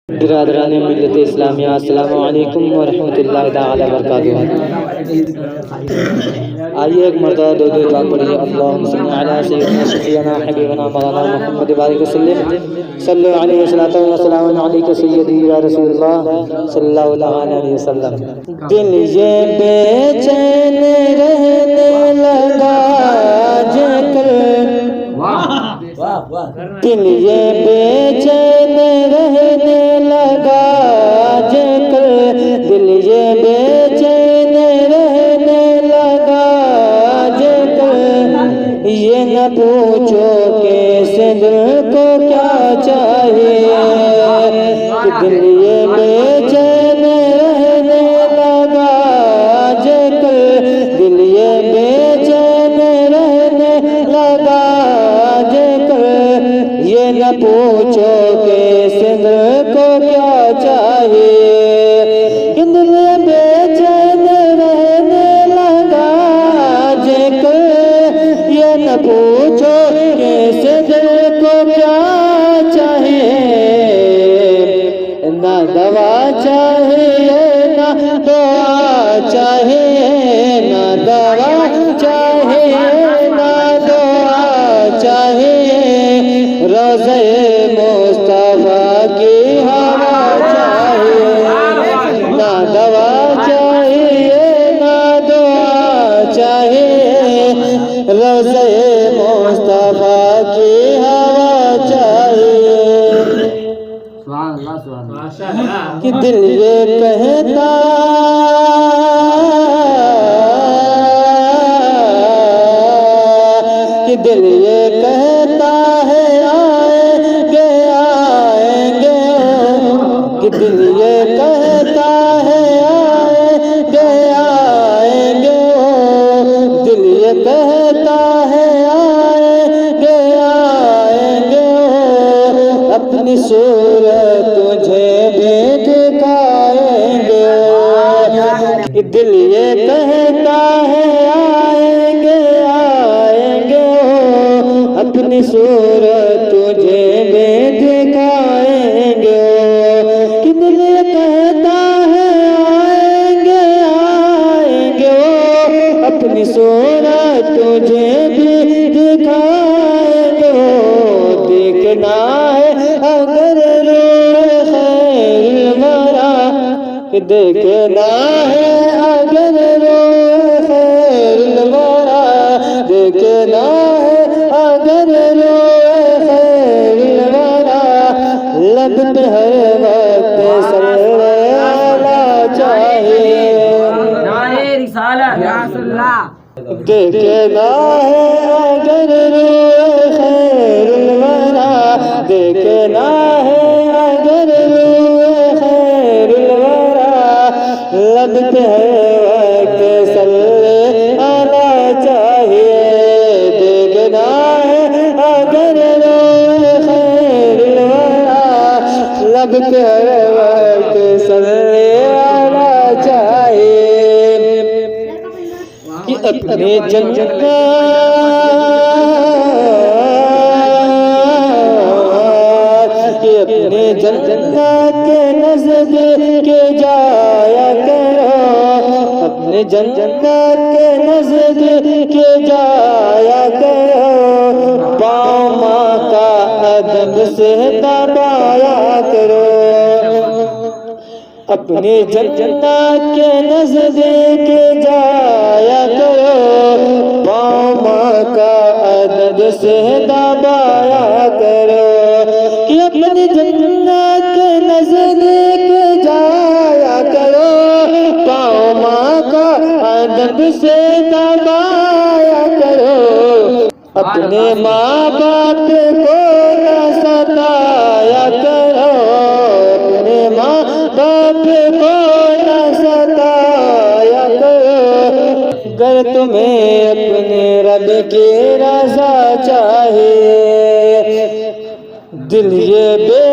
برادران ملت اسلامیہ السلام علیکم ورحمۃ اللہ تعالی وبرکاتہ۔ آئیے ایک مرتبہ دو دعا پڑھیے۔ اللہم صل علی سیدنا شفیعنا حبیبنا مولانا محمد بارک وسلم صلی اللہ علیہ وسلم علیک سیدی یا رسول اللہ صلی اللہ علیہ وسلم۔ دل یہ بے چین رہنے لگا جے کر، دل یہ بے چین رہنے لگا جے کر، دل یہ بے چین رہنے لگا جے کر، یہ نہ پوچھو کہ دل کو کیا چاہیے، کہ دل یہ بے چین رہنے لگا جے کر، دل یہ بے چین رہنے لگا جے کر، یہ نہ پوچھو کہ دل کو کیا چاہیے، کہ دل بے چین رہنے لگا جے کر، یہ نہ پوچھو کہ دل کو کیا چاہیے، نہ دوا چاہیے نہ دعا چاہیے، نہ دوا چاہیے نہ دعا چاہیے، روضہ مصطفیٰ کی ہوا چاہیے، نہ دوا چاہیے نہ دعا چاہیے، روضہ مصطفیٰ کی ہوا چاہیے، کہ دل یہ کہتا کہ دل یہ کہتا ہے آئیں گے آئیں گے، کہ دل یہ کہتا ہے آئیں گے آئیں گے، دل یہ کہتا ہے آئیں گے آئیں گے، اپنی صورت تجھے بھی دکھائیں گے، کہ دل یہ کہتا ہے آئیں گے آئیں گے، اپنی صورت تجھے بھی دکھائیں گے، کہ دل یہ کہتا ہے آئیں گے آئیں گے، اپنی صورت تجھے بھی دکھائیں گے، دیکھنا ہے اگر روح خیر الورا، کہ دیکھنا ہے اگر روح خیر الورا، دیکھنا ہے اگر روح خیر الورا، لب پہ ہر وقت صلی اللہ چاہیے، نعرہ رسالت یا رسول اللہ، دیکھنا ہے اگر روح خیر الورا، دیکھنا ہے اگر روح خیر الورا، لب پہ ہر وقت صلی اللہ چاہیے، دیکھنا ہے اگر روح خیر الورا، لب پہ ہر وقت صلی اللہ چاہیے، کہ اپنے جنت اپنے جنت کے نزدیک جایا کرو، اپنے جنت کے نزدیک جایا کرو، پاؤں ماں کا ادب سے دبایا کرو، اپنے جنت کے نزدیک جایا کرو، پاؤں ماں کا ادب سے دبایا کرو، کہ اپنی جنت کے نزدیک جایا کرو، پاؤں ماں کا ادب سے دبایا کرو، اپنے ماں باپ کو نہ ستایا کرو، اپنے ماں باپ کو نہ ستایا کرو، گر تمہیں اپنے رب کی رضا چاہیے، دل یہ بے